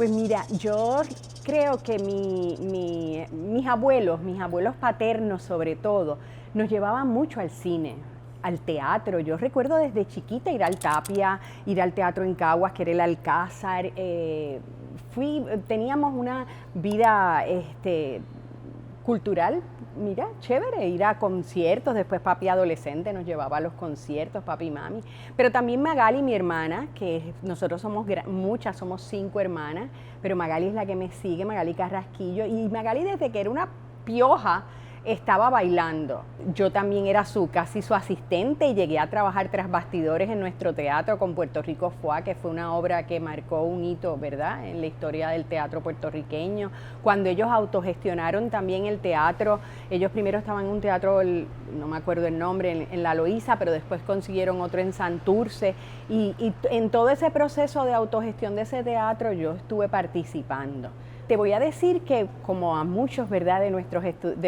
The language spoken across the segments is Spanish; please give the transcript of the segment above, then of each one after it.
Pues mira, yo creo que mis abuelos paternos sobre todo, nos llevaban mucho al cine, al teatro. Yo recuerdo desde chiquita ir al Tapia, ir al teatro en Caguas, que era el Alcázar. Teníamos una vida cultural, mira, chévere, ir a conciertos. Después papi adolescente nos llevaba a los conciertos, papi y mami. Pero también Magali, mi hermana, que nosotros somos muchas, somos 5 hermanas, pero Magali es la que me sigue, Magali Carrasquillo. Y Magali desde que era una pioja estaba bailando. Yo también era casi su asistente y llegué a trabajar tras bastidores en nuestro teatro con Puerto Rico FUA, que fue una obra que marcó un hito, ¿verdad?, en la historia del teatro puertorriqueño. Cuando ellos autogestionaron también el teatro, ellos primero estaban en un teatro, no me acuerdo el nombre, en La Loíza, pero después consiguieron otro en Santurce, y en todo ese proceso de autogestión de ese teatro yo estuve participando. Te voy a decir que, como a muchos, ¿verdad?, de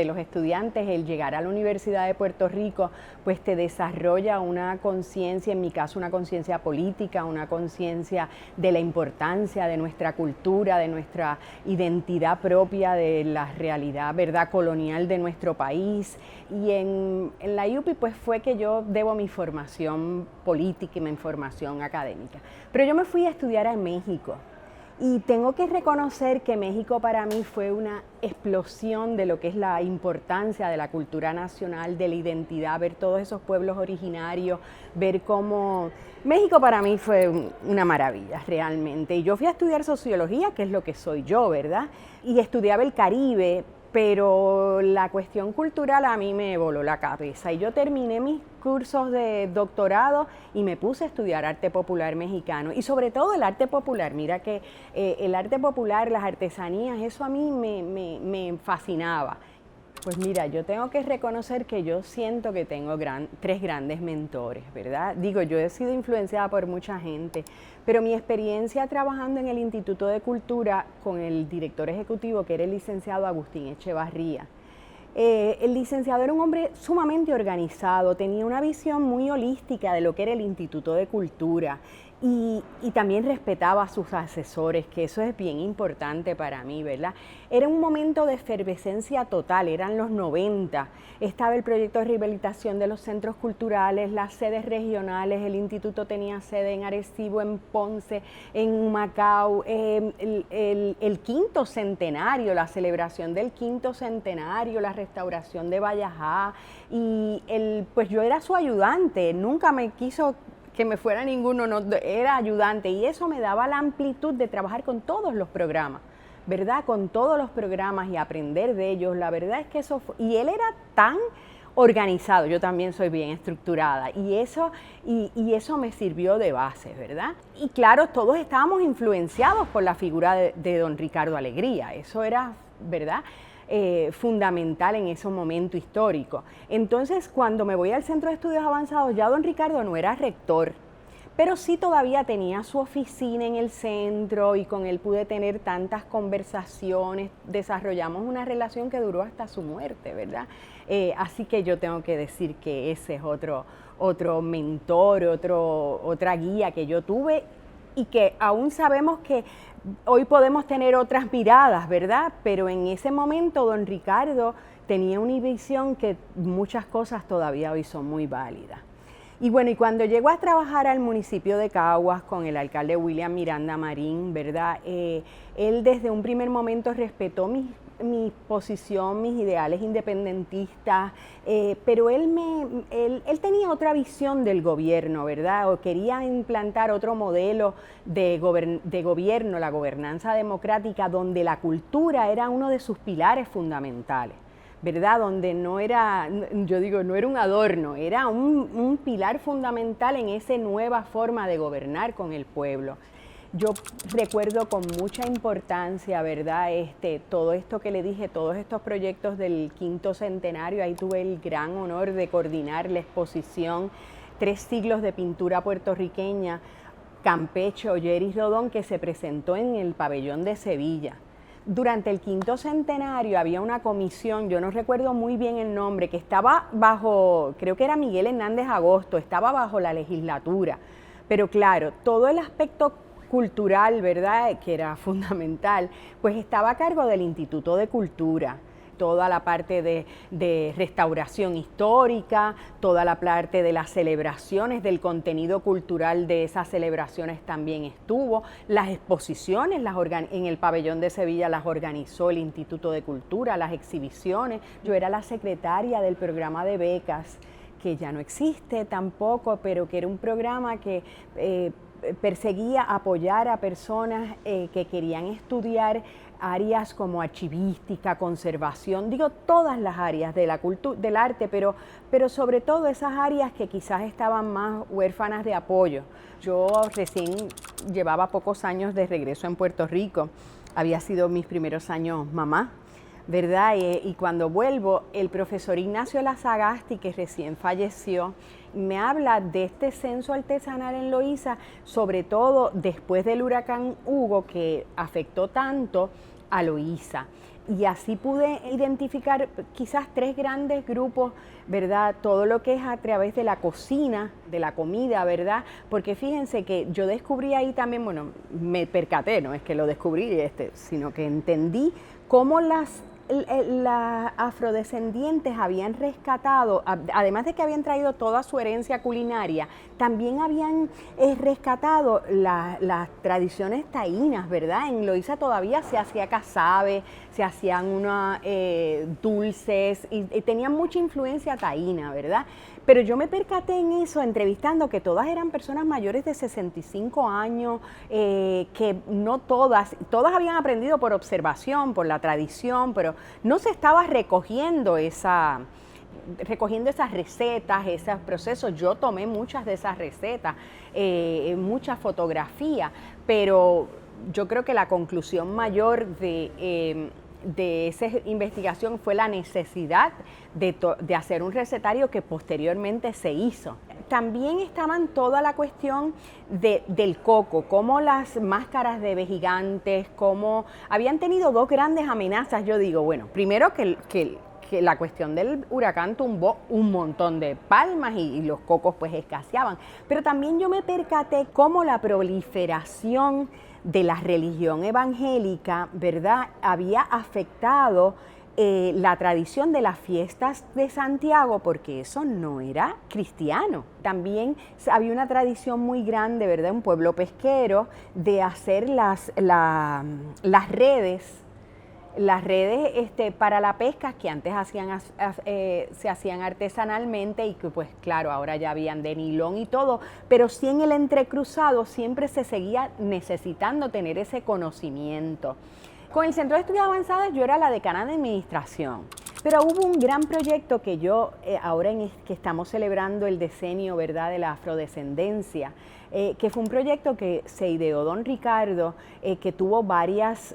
los estudiantes, el llegar a la Universidad de Puerto Rico, pues te desarrolla una conciencia, en mi caso una conciencia política, una conciencia de la importancia de nuestra cultura, de nuestra identidad propia, de la realidad, ¿verdad?, colonial de nuestro país. Y en la UPI pues fue que yo debo mi formación política y mi formación académica. Pero yo me fui a estudiar a México. Y tengo que reconocer que México para mí fue una explosión de lo que es la importancia de la cultura nacional, de la identidad, ver todos esos pueblos originarios, ver cómo... México para mí fue una maravilla realmente. Y yo fui a estudiar sociología, que es lo que soy yo, ¿verdad? Y estudiaba el Caribe, pero la cuestión cultural a mí me voló la cabeza y yo terminé mis cursos de doctorado y me puse a estudiar arte popular mexicano y sobre todo el arte popular. Mira que el arte popular, las artesanías, eso a mí me fascinaba. Pues mira, yo tengo que reconocer que yo siento que tengo 3 grandes mentores, ¿verdad? Digo, yo he sido influenciada por mucha gente, pero mi experiencia trabajando en el Instituto de Cultura con el director ejecutivo, que era el licenciado Agustín Echevarría. El licenciado era un hombre sumamente organizado, tenía una visión muy holística de lo que era el Instituto de Cultura y también respetaba a sus asesores, que eso es bien importante para mí, ¿verdad? Era un momento de efervescencia total, eran los 90, estaba el proyecto de rehabilitación de los centros culturales, las sedes regionales, el instituto tenía sede en Arecibo, en Ponce, en Humacao, el quinto centenario, la celebración del quinto centenario, la restauración de Vallajá, y pues yo era su ayudante, nunca me quiso que me fuera ninguno, no, era ayudante, y eso me daba la amplitud de trabajar con todos los programas, ¿verdad? Con todos los programas y aprender de ellos. La verdad es que eso fue, y él era tan organizado, yo también soy bien estructurada, y eso me sirvió de base, ¿verdad? Y claro, todos estábamos influenciados por la figura de don Ricardo Alegría, eso era, ¿verdad?, fundamental en ese momento histórico. Entonces, cuando me voy al Centro de Estudios Avanzados, ya don Ricardo no era rector, pero sí todavía tenía su oficina en el centro y con él pude tener tantas conversaciones, desarrollamos una relación que duró hasta su muerte, ¿verdad? Así que yo tengo que decir que ese es otro mentor, otra guía que yo tuve y que aún sabemos que hoy podemos tener otras miradas, ¿verdad? Pero en ese momento don Ricardo tenía una visión que muchas cosas todavía hoy son muy válidas. Y bueno, y cuando llegó a trabajar al municipio de Caguas con el alcalde William Miranda Marín, ¿verdad? Él desde un primer momento respetó mi posición, mis ideales independentistas, pero él tenía otra visión del gobierno, ¿verdad? O quería implantar otro modelo de gobierno, la gobernanza democrática, donde la cultura era uno de sus pilares fundamentales, ¿verdad? Donde no era, yo digo, no era un adorno, era un pilar fundamental en esa nueva forma de gobernar con el pueblo. Yo recuerdo con mucha importancia, ¿verdad?, todo esto que le dije, todos estos proyectos del quinto centenario. Ahí tuve el gran honor de coordinar la exposición 3 siglos de pintura puertorriqueña, Campeche, Oller y Rodón, que se presentó en el pabellón de Sevilla. Durante el quinto centenario había una comisión, yo no recuerdo muy bien el nombre, que estaba bajo, creo que era Miguel Hernández Agosto, estaba bajo la legislatura. Pero claro, todo el aspecto cultural, ¿verdad?, que era fundamental, pues estaba a cargo del Instituto de Cultura. Toda la parte de restauración histórica, toda la parte de las celebraciones, del contenido cultural de esas celebraciones también estuvo. Las exposiciones en el pabellón de Sevilla las organizó el Instituto de Cultura, las exhibiciones. Yo era la secretaria del programa de becas, que ya no existe tampoco, pero que era un programa que perseguía apoyar a personas que querían estudiar áreas como archivística, conservación, digo todas las áreas de la cultura, del arte, pero sobre todo esas áreas que quizás estaban más huérfanas de apoyo. Yo recién llevaba pocos años de regreso en Puerto Rico, había sido mis primeros años mamá, ¿verdad? Y cuando vuelvo, el profesor Ignacio Lazagasti, que recién falleció, me habla de este censo artesanal en Loíza, sobre todo después del huracán Hugo, que afectó tanto a Loíza. Y así pude identificar quizás 3 grandes grupos, ¿verdad? Todo lo que es a través de la cocina, de la comida, ¿verdad? Porque fíjense que yo descubrí ahí también, bueno, me percaté, no es que lo descubrí, sino que entendí cómo las afrodescendientes habían rescatado, además de que habían traído toda su herencia culinaria, también habían rescatado las tradiciones taínas, ¿verdad? En Loíza todavía se hacía casabe, se hacían unos dulces y tenían mucha influencia taína, ¿verdad? Pero yo me percaté en eso entrevistando que todas eran personas mayores de 65 años, que no todas habían aprendido por observación, por la tradición, pero no se estaba recogiendo esas recetas, esos procesos. Yo tomé muchas de esas recetas, muchas fotografías, pero yo creo que la conclusión mayor de esa investigación fue la necesidad de hacer un recetario que posteriormente se hizo. También estaban toda la cuestión del coco, como las máscaras de gigantes, como habían tenido 2 grandes amenazas. Yo digo, bueno, primero que la cuestión del huracán tumbó un montón de palmas y los cocos pues escaseaban, pero también yo me percaté cómo la proliferación de la religión evangélica, ¿verdad?, había afectado la tradición de las fiestas de Santiago, porque eso no era cristiano. También había una tradición muy grande, ¿verdad?, un pueblo pesquero, de hacer las redes para la pesca, que antes se hacían artesanalmente y que pues claro, ahora ya habían de nilón y todo, pero sí en el entrecruzado siempre se seguía necesitando tener ese conocimiento. Con el Centro de Estudios Avanzados yo era la decana de administración, pero hubo un gran proyecto que ahora que estamos celebrando el decenio, ¿verdad?, de la afrodescendencia, que fue un proyecto que se ideó don Ricardo, que tuvo varias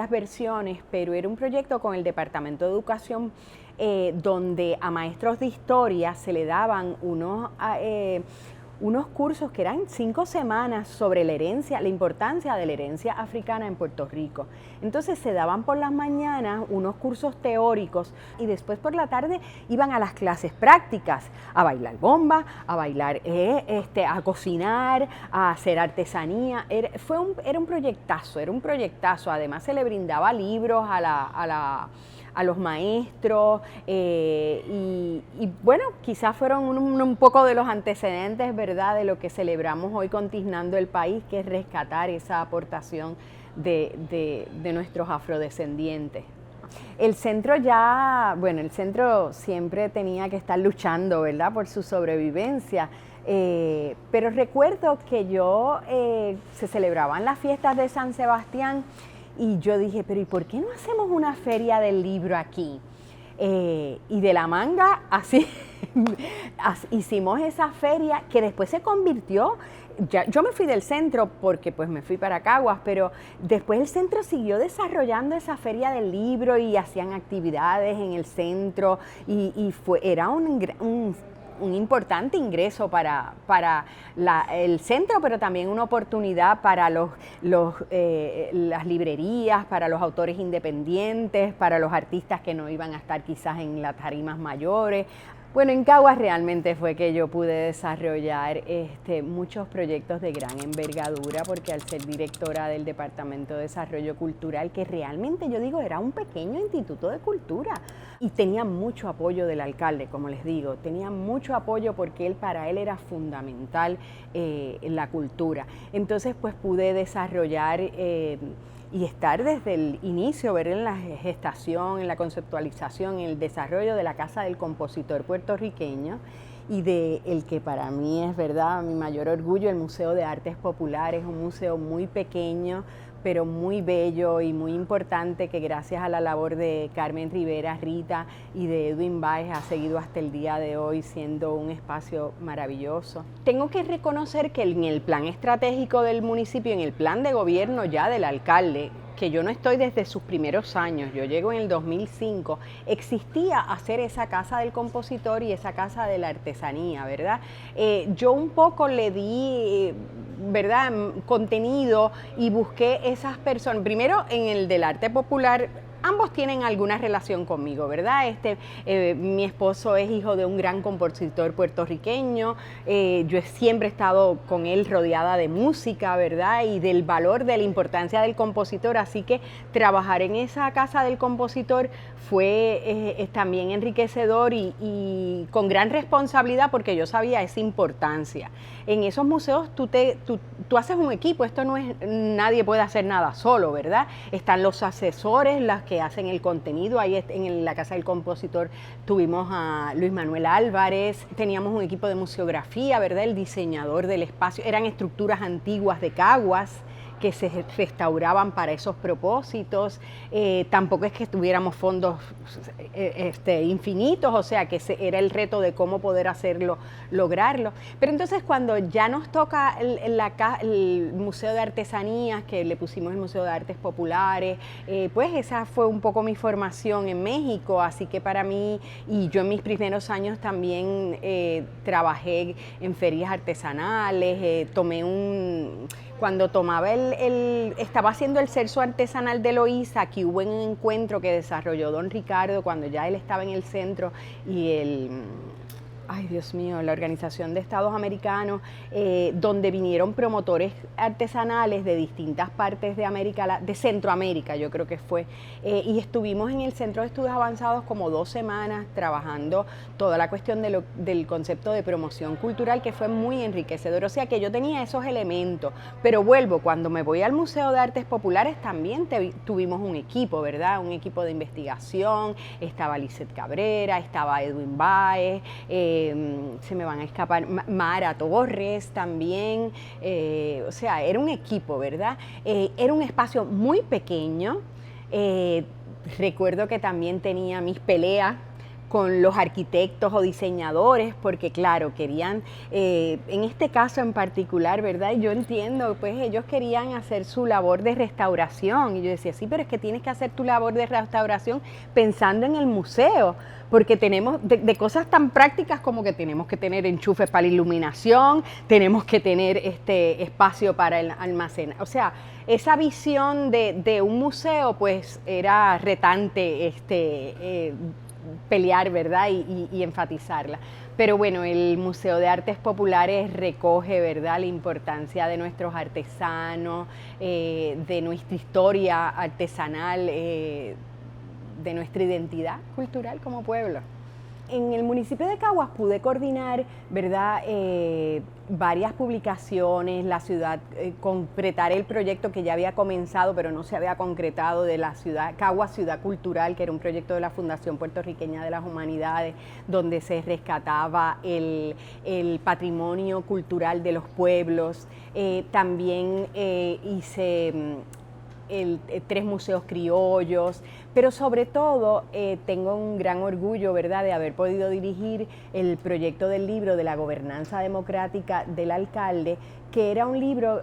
versiones, pero era un proyecto con el Departamento de Educación, donde a maestros de historia se le daban unos cursos que eran 5 semanas sobre la importancia de la herencia africana en Puerto Rico. Entonces se daban por las mañanas unos cursos teóricos y después por la tarde iban a las clases prácticas, a bailar bomba, a bailar, a cocinar, a hacer artesanía. Era un proyectazo, además se le brindaba libros a los maestros y bueno, quizás fueron un poco de los antecedentes, ¿verdad?, de lo que celebramos hoy con Tiznando el País, que es rescatar esa aportación de nuestros afrodescendientes. El centro siempre tenía que estar luchando, ¿verdad?, por su sobrevivencia. Pero recuerdo que se celebraban las fiestas de San Sebastián y yo dije, pero ¿y por qué no hacemos una feria del libro aquí? Y de la manga, así, hicimos esa feria que después se convirtió. Yo me fui del centro porque pues me fui para Caguas, pero después el centro siguió desarrollando esa feria del libro y hacían actividades en el centro y era un importante ingreso para el centro, pero también una oportunidad para las librerías, para los autores independientes, para los artistas que no iban a estar quizás en las tarimas mayores. Bueno, en Caguas realmente fue que yo pude desarrollar muchos proyectos de gran envergadura, porque al ser directora del Departamento de Desarrollo Cultural, que realmente yo digo era un pequeño instituto de cultura, y tenía mucho apoyo del alcalde, como les digo, tenía mucho apoyo porque para él era fundamental la cultura. Entonces pues pude desarrollar y estar desde el inicio, ver en la gestación, en la conceptualización, en el desarrollo de la Casa del Compositor puertorriqueño y de el que para mí es verdad mi mayor orgullo, el Museo de Artes Populares, un museo muy pequeño, pero muy bello y muy importante, que gracias a la labor de Carmen Rivera, Rita y de Edwin Báez ha seguido hasta el día de hoy siendo un espacio maravilloso. Tengo que reconocer que en el plan estratégico del municipio, en el plan de gobierno ya del alcalde, que yo no estoy desde sus primeros años, yo llego en el 2005, existía hacer esa Casa del Compositor y esa Casa de la Artesanía, ¿verdad? Yo un poco le di, ¿verdad?, contenido y busqué esas personas, primero en el del arte popular. Ambos tienen alguna relación conmigo, ¿verdad? Mi esposo es hijo de un gran compositor puertorriqueño, yo siempre he estado con él rodeada de música, ¿verdad? Y del valor, de la importancia del compositor, así que trabajar en esa Casa del Compositor fue también enriquecedor y con gran responsabilidad, porque yo sabía esa importancia. En esos museos tú haces un equipo, esto no es, nadie puede hacer nada solo, ¿verdad? Están los asesores, las que hacen el contenido. Ahí en la Casa del Compositor tuvimos a Luis Manuel Álvarez, teníamos un equipo de museografía, ¿verdad? El diseñador del espacio, eran estructuras antiguas de Caguas que se restauraban para esos propósitos. Tampoco es que tuviéramos fondos infinitos, o sea que era el reto de cómo poder hacerlo, lograrlo. Pero entonces cuando ya nos toca el Museo de Artesanías, que le pusimos el Museo de Artes Populares, pues esa fue un poco mi formación en México, así que para mí, y yo en mis primeros años también trabajé en ferias artesanales, cuando tomaba estaba haciendo el censo artesanal de Loíza, aquí hubo un encuentro que desarrolló don Ricardo cuando ya él estaba en el centro y ay Dios mío, la Organización de Estados Americanos, donde vinieron promotores artesanales de distintas partes de América, de Centroamérica yo creo que fue, y estuvimos en el Centro de Estudios Avanzados como 2 semanas trabajando toda la cuestión del concepto de promoción cultural, que fue muy enriquecedor, o sea que yo tenía esos elementos, pero vuelvo, cuando me voy al Museo de Artes Populares también tuvimos un equipo, ¿verdad? Un equipo de investigación, estaba Lisette Cabrera, estaba Edwin Báez, se me van a escapar, Mara Torres también, o sea, era un equipo, ¿verdad? Era un espacio muy pequeño, recuerdo que también tenía mis peleas con los arquitectos o diseñadores, porque claro, querían, en este caso en particular, ¿verdad? Yo entiendo, pues ellos querían hacer su labor de restauración, y yo decía, sí, pero es que tienes que hacer tu labor de restauración pensando en el museo, porque tenemos de cosas tan prácticas como que tenemos que tener enchufes para la iluminación, tenemos que tener espacio para el almacén, o sea, esa visión de un museo pues era retante pelear, ¿verdad? Y enfatizarla. Pero bueno, el Museo de Artes Populares recoge, ¿verdad?, la importancia de nuestros artesanos, de nuestra historia artesanal, de nuestra identidad cultural como pueblo. En el municipio de Caguas pude coordinar, ¿verdad?, varias publicaciones, la ciudad, concretar el proyecto que ya había comenzado pero no se había concretado de la ciudad, Caguas Ciudad Cultural, que era un proyecto de la Fundación Puertorriqueña de las Humanidades, donde se rescataba el patrimonio cultural de los pueblos. También hice 3 museos criollos, pero sobre todo tengo un gran orgullo, ¿verdad?, de haber podido dirigir el proyecto del libro de la gobernanza democrática del alcalde, que era un libro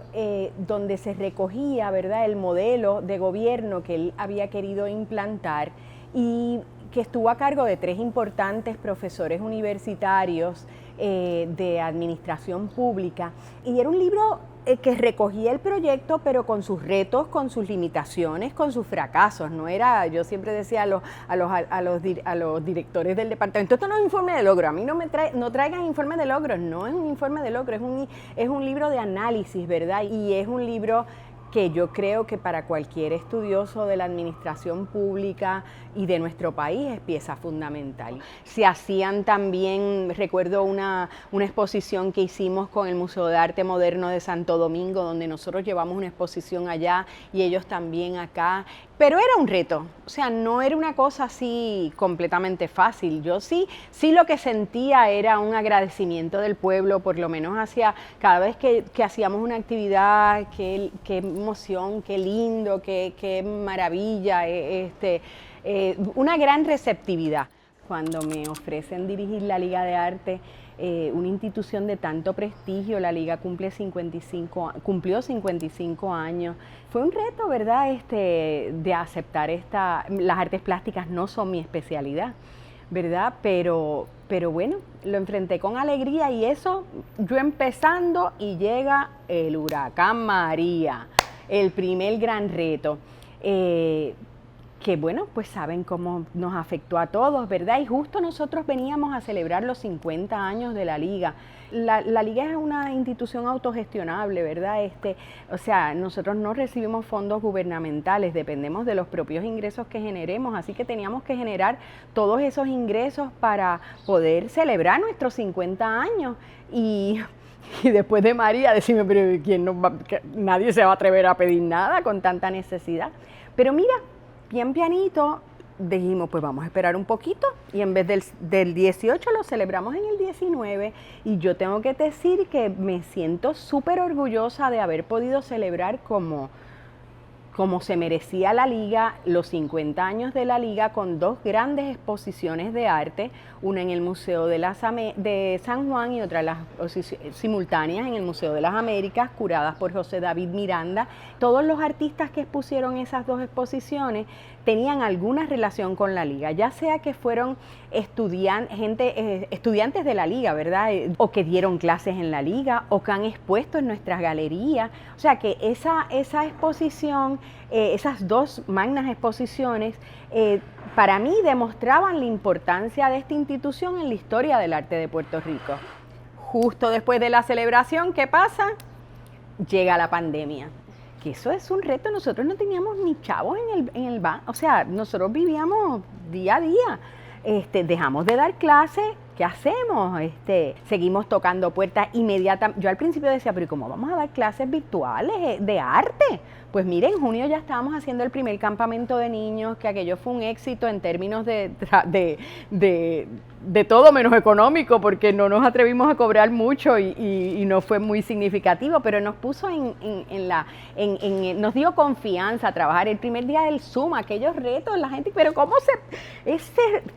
donde se recogía, ¿verdad?, el modelo de gobierno que él había querido implantar y que estuvo a cargo de 3 importantes profesores universitarios de administración pública, y era un libro que recogía el proyecto, pero con sus retos, con sus limitaciones, con sus fracasos. No era, yo siempre decía a los directores del departamento, esto no es un informe de logro, a mí no traigan informe de logros, no es un informe de logro, es un libro de análisis, ¿verdad? Y es un libro que yo creo que para cualquier estudioso de la administración pública y de nuestro país es pieza fundamental. Se hacían también, recuerdo una exposición que hicimos con el Museo de Arte Moderno de Santo Domingo, donde nosotros llevamos una exposición allá y ellos también acá, pero era un reto, o sea, no era una cosa así completamente fácil. Yo sí lo que sentía era un agradecimiento del pueblo, por lo menos hacia cada vez que hacíamos una actividad, qué emoción, qué lindo, qué maravilla, una gran receptividad. Cuando me ofrecen dirigir la Liga de Arte, una institución de tanto prestigio, la Liga cumplió 55 años. Fue un reto, ¿verdad?, de aceptar las artes plásticas no son mi especialidad, ¿verdad? Pero bueno, lo enfrenté con alegría y eso, yo empezando y llega el huracán María, el primer gran reto. Que bueno, pues saben cómo nos afectó a todos, ¿verdad? Y justo nosotros veníamos a celebrar los 50 años de la Liga. La Liga es una institución autogestionable, ¿verdad? O sea, nosotros no recibimos fondos gubernamentales, dependemos de los propios ingresos que generemos, así que teníamos que generar todos esos ingresos para poder celebrar nuestros 50 años. Y después de María, decime, pero nadie se va a atrever a pedir nada con tanta necesidad. Pero mira, bien pianito, dijimos, pues vamos a esperar un poquito y en vez del 18 lo celebramos en el 19 y yo tengo que decir que me siento súper orgullosa de haber podido celebrar como se merecía la Liga, los 50 años de la Liga, con dos grandes exposiciones de arte, una en el Museo de San Juan y otra simultáneas en el Museo de las Américas, curadas por José David Miranda. Todos los artistas que expusieron esas dos exposiciones tenían alguna relación con la Liga, ya sea que fueron estudiantes de la Liga, ¿verdad? O que dieron clases en la Liga, o que han expuesto en nuestras galerías. O sea que esa exposición, esas dos magnas exposiciones, para mí demostraban la importancia de esta institución en la historia del arte de Puerto Rico. Justo después de la celebración, ¿qué pasa? Llega la pandemia. Que eso es un reto, nosotros no teníamos ni chavos en el banco, o sea, nosotros vivíamos día a día. Dejamos de dar clases, ¿qué hacemos? Seguimos tocando puertas inmediatamente. Yo al principio decía, pero ¿cómo vamos a dar clases virtuales de arte? Pues miren, en junio ya estábamos haciendo el primer campamento de niños, que aquello fue un éxito en términos de todo menos económico, porque no nos atrevimos a cobrar mucho y no fue muy significativo, pero nos puso nos dio confianza a trabajar. El primer día del Zoom, aquellos retos, la gente, pero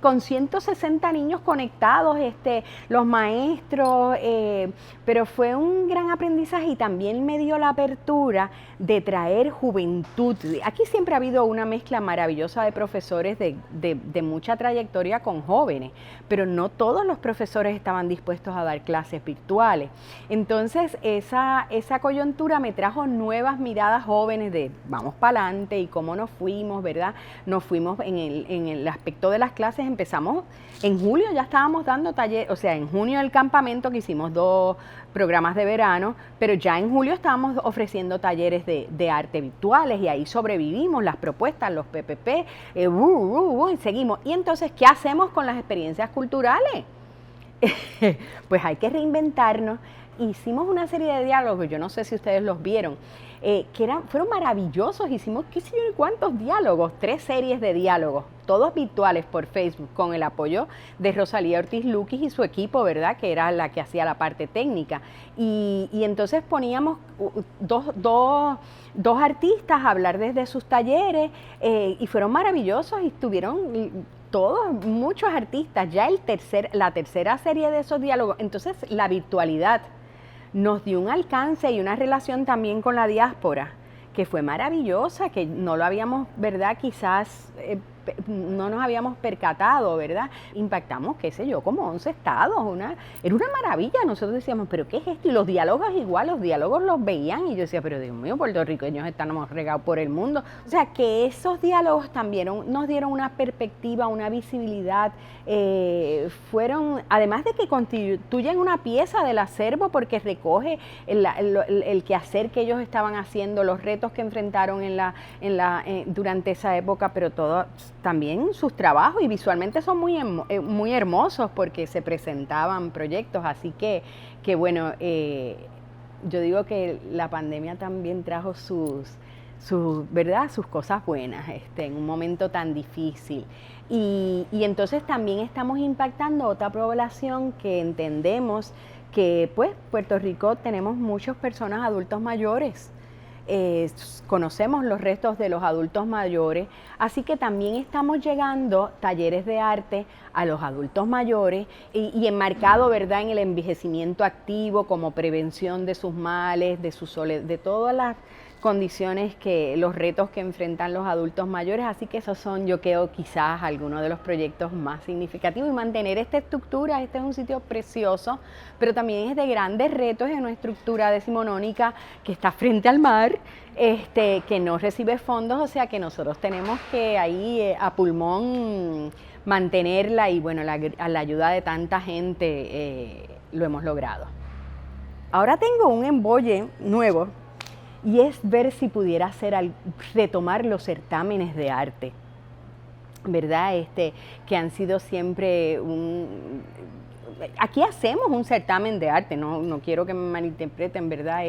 con 160 niños conectados, los maestros, pero fue un gran aprendizaje y también me dio la apertura de traer juventud. Aquí siempre ha habido una mezcla maravillosa de profesores de mucha trayectoria con jóvenes, pero no todos los profesores estaban dispuestos a dar clases virtuales. Entonces esa coyuntura me trajo nuevas miradas jóvenes de vamos para adelante y cómo nos fuimos, ¿verdad? Nos fuimos en el aspecto de las clases, empezamos en julio, ya estábamos dando talleres, o sea, en junio del campamento que hicimos 2 programas de verano, pero ya en julio estábamos ofreciendo talleres de arte virtuales y ahí sobrevivimos las propuestas, los PPP, y seguimos. Y entonces, ¿qué hacemos con las experiencias culturales? Pues hay que reinventarnos. Hicimos una serie de diálogos, yo no sé si ustedes los vieron, fueron maravillosos. Hicimos qué sé yo cuántos diálogos, 3 series de diálogos, todos virtuales por Facebook, con el apoyo de Rosalía Ortiz Luquis y su equipo, ¿verdad?, que era la que hacía la parte técnica. Y entonces poníamos dos artistas a hablar desde sus talleres, y fueron maravillosos y estuvieron muchos artistas. Ya la tercera serie de esos diálogos, entonces la virtualidad nos dio un alcance y una relación también con la diáspora que fue maravillosa, que no lo habíamos, ¿verdad?, quizás no nos habíamos percatado, ¿verdad? Impactamos, qué sé yo, como 11 estados, era una maravilla. Nosotros decíamos, ¿pero qué es esto? Y los diálogos igual, los diálogos los veían y yo decía, pero Dios mío, puertorriqueños estamos regados por el mundo. O sea, que esos diálogos también nos dieron una perspectiva, una visibilidad, fueron, además de que constituyen una pieza del acervo porque recoge el quehacer que ellos estaban haciendo, los retos que enfrentaron durante esa época, pero todo también sus trabajos, y visualmente son muy hermosos porque se presentaban proyectos, así que bueno, yo digo que la pandemia también trajo ¿verdad? Sus cosas buenas en un momento tan difícil. Y entonces también estamos impactando a otra población que entendemos que pues Puerto Rico tenemos muchas personas adultos mayores. Conocemos los restos de los adultos mayores, así que también estamos llegando talleres de arte a los adultos mayores y enmarcado, ¿verdad?, en el envejecimiento activo como prevención de sus males, de todas las condiciones los retos que enfrentan los adultos mayores, así que esos son, yo creo, quizás algunos de los proyectos más significativos, y mantener esta estructura. Este es un sitio precioso, pero también es de grandes retos en una estructura decimonónica que está frente al mar, que no recibe fondos, o sea que nosotros tenemos que ahí a pulmón mantenerla, y bueno, a la ayuda de tanta gente lo hemos logrado. Ahora tengo un embolle nuevo, y es ver si pudiera retomar los certámenes de arte, ¿verdad? Que han sido siempre aquí hacemos un certamen de arte, no quiero que me malinterpreten, ¿verdad?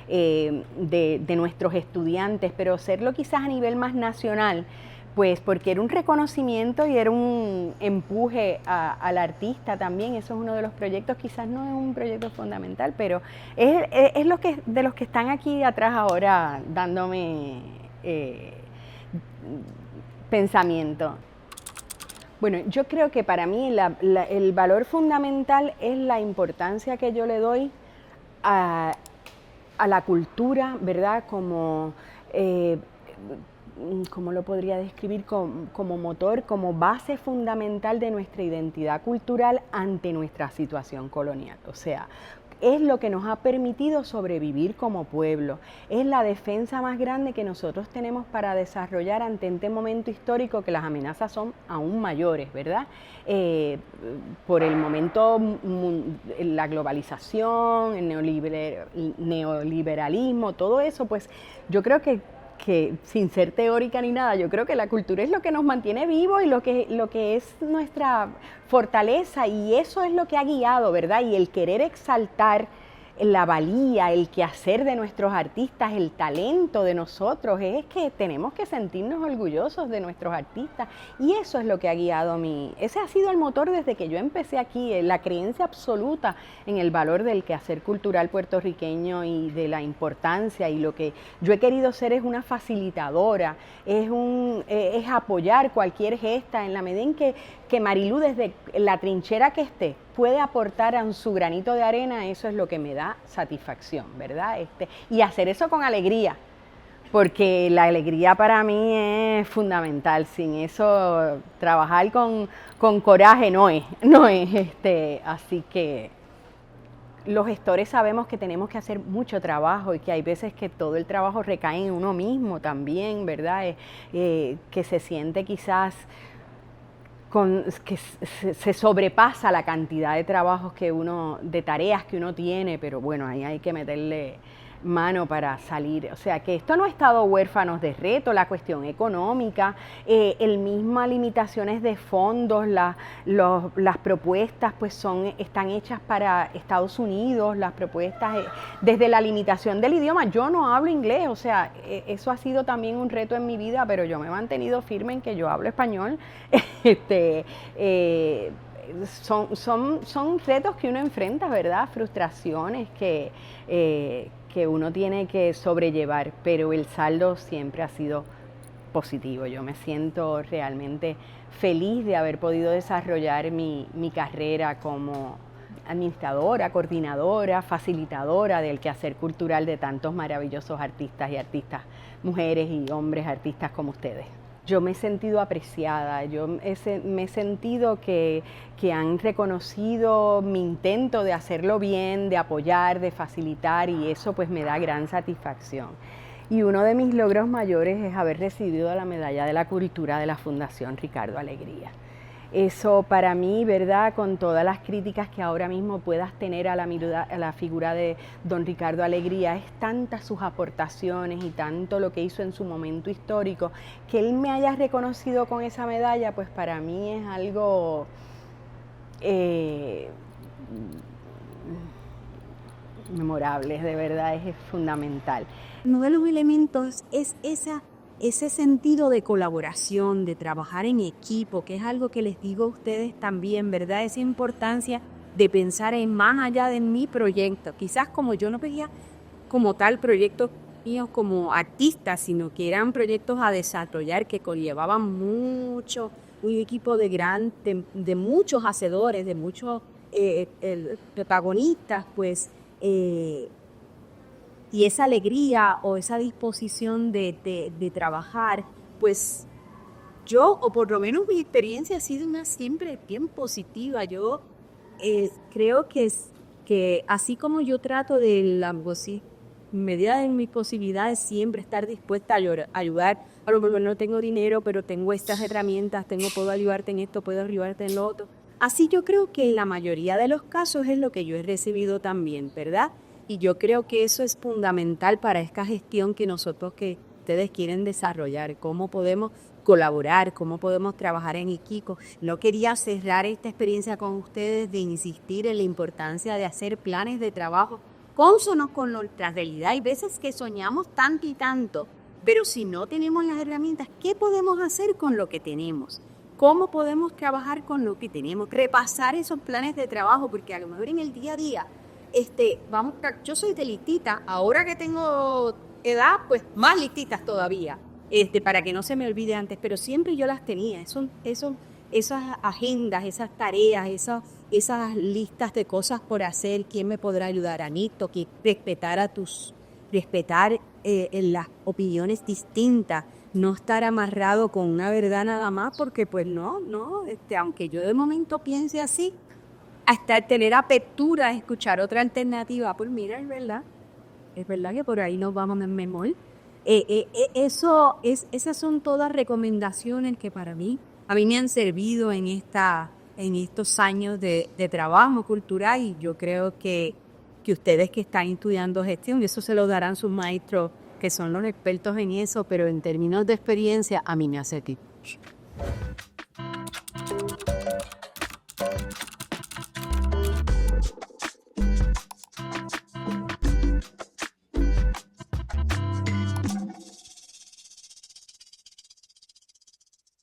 De nuestros estudiantes, pero hacerlo quizás a nivel más nacional, pues porque era un reconocimiento y era un empuje al artista también. Eso es uno de los proyectos, quizás no es un proyecto fundamental, pero es de los que están aquí atrás ahora dándome pensamiento. Bueno, yo creo que para mí el valor fundamental es la importancia que yo le doy a la cultura, ¿verdad? ¿Cómo lo podría describir? Como motor, como base fundamental de nuestra identidad cultural ante nuestra situación colonial. O sea, es lo que nos ha permitido sobrevivir como pueblo, es la defensa más grande que nosotros tenemos para desarrollar ante este momento histórico, que las amenazas son aún mayores, ¿verdad? Por el momento, la globalización, el neoliberalismo, todo eso, pues yo creo que sin ser teórica ni nada, yo creo que la cultura es lo que nos mantiene vivos y lo que es nuestra fortaleza, y eso es lo que ha guiado, ¿verdad? Y el querer exaltar la valía, el quehacer de nuestros artistas, el talento de nosotros, es que tenemos que sentirnos orgullosos de nuestros artistas, y eso es lo que ha guiado ese ha sido el motor desde que yo empecé aquí, la creencia absoluta en el valor del quehacer cultural puertorriqueño y de la importancia, y lo que yo he querido ser es una facilitadora, es apoyar cualquier gesta en la medida en que Marilú, desde la trinchera que esté, puede aportar en su granito de arena. Eso es lo que me da satisfacción, ¿verdad? Y hacer eso con alegría, porque la alegría para mí es fundamental. Sin eso, trabajar con coraje no es. Así que los gestores sabemos que tenemos que hacer mucho trabajo, y que hay veces que todo el trabajo recae en uno mismo también, ¿verdad? Que se siente quizás que se sobrepasa la cantidad de trabajos de tareas que uno tiene, pero bueno, ahí hay que meterle mano para salir. O sea, que esto no ha estado huérfanos de reto, la cuestión económica, el misma limitaciones de fondos, las propuestas pues están hechas para Estados Unidos, las propuestas desde la limitación del idioma. Yo no hablo inglés, o sea, eso ha sido también un reto en mi vida, pero yo me he mantenido firme en que yo hablo español. Son retos que uno enfrenta, ¿verdad? Frustraciones que uno tiene que sobrellevar, pero el saldo siempre ha sido positivo. Yo me siento realmente feliz de haber podido desarrollar mi carrera como administradora, coordinadora, facilitadora del quehacer cultural de tantos maravillosos artistas y artistas, mujeres y hombres artistas como ustedes. yo me he sentido apreciada, me he sentido que han reconocido mi intento de hacerlo bien, de apoyar, de facilitar, y eso pues me da gran satisfacción. Y uno de mis logros mayores es haber recibido la Medalla de la Cultura de la Fundación Ricardo Alegría. Eso para mí, ¿verdad? Con todas las críticas que ahora mismo puedas tener a la figura de don Ricardo Alegría, es tantas sus aportaciones y tanto lo que hizo en su momento histórico, que él me haya reconocido con esa medalla, pues para mí es algo memorable, de verdad es fundamental. Uno de los elementos es ese sentido de colaboración, de trabajar en equipo, que es algo que les digo a ustedes también, ¿verdad? Esa importancia de pensar en más allá de mi proyecto. Quizás como yo no veía como tal proyectos míos como artistas, sino que eran proyectos a desarrollar que conllevaban mucho, un equipo de muchos hacedores, de muchos protagonistas, pues... y esa alegría o esa disposición de trabajar, pues yo, o por lo menos mi experiencia ha sido una siempre bien positiva. Yo creo que así como yo trato de medida de mis posibilidades, siempre estar dispuesta a ayudar. A lo mejor no tengo dinero, pero tengo estas herramientas, puedo ayudarte en esto, puedo ayudarte en lo otro. Así yo creo que en la mayoría de los casos es lo que yo he recibido también, ¿verdad? Y yo creo que eso es fundamental para esta gestión que ustedes quieren desarrollar, cómo podemos colaborar, cómo podemos trabajar en equipo. No quería cerrar esta experiencia con ustedes de insistir en la importancia de hacer planes de trabajo cónsonos con nuestra realidad. Hay veces que soñamos tanto y tanto, pero si no tenemos las herramientas, ¿qué podemos hacer con lo que tenemos? ¿Cómo podemos trabajar con lo que tenemos? Repasar esos planes de trabajo, porque a lo mejor en el día a día, yo soy de listita, ahora que tengo edad, pues más listitas todavía, para que no se me olvide antes, pero siempre yo las tenía, esas agendas, esas tareas, esas listas de cosas por hacer, quién me podrá ayudar, Anito, que respetar las opiniones distintas, no estar amarrado con una verdad nada más, porque pues no, aunque yo de momento piense así, hasta tener apertura a escuchar otra alternativa, pues mira, es verdad que por ahí nos vamos en memol. Esas son todas recomendaciones que a mí me han servido en estos años de trabajo cultural, y yo creo que ustedes que están estudiando gestión, eso se lo darán sus maestros, que son los expertos en eso, pero en términos de experiencia, a mí me hace tiempo.